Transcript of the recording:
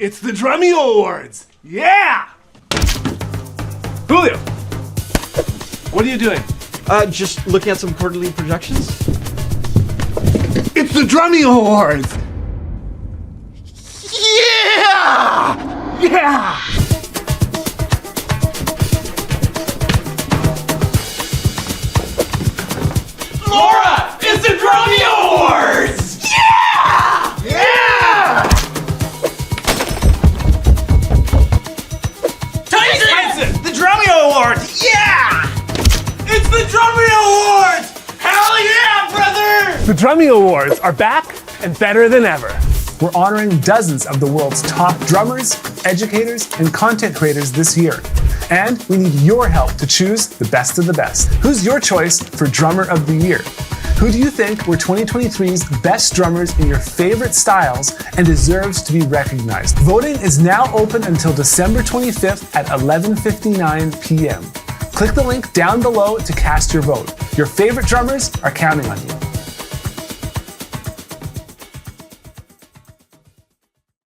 It's the Drumeo Awards! Yeah! Julio, what are you doing? Just looking at some quarterly projections. It's the Drumeo Awards! Yeah! Yeah! Laura, it's the Drumeo Awards! Yeah! Yeah! Tyson, the Drumeo Awards! Yeah! It's the Drumeo Awards! Hell yeah, brother! The Drumeo Awards are back and better than ever. We're honoring dozens of the world's top drummers, educators, and content creators this year. And we need your help to choose the best of the best. Who's your choice for Drummer of the Year? Who do you think were 2023's best drummers in your favorite styles and deserves to be recognized? Voting is now open until December 25th at 11:59 p.m. Click the link down below to cast your vote. Your favorite drummers are counting on you.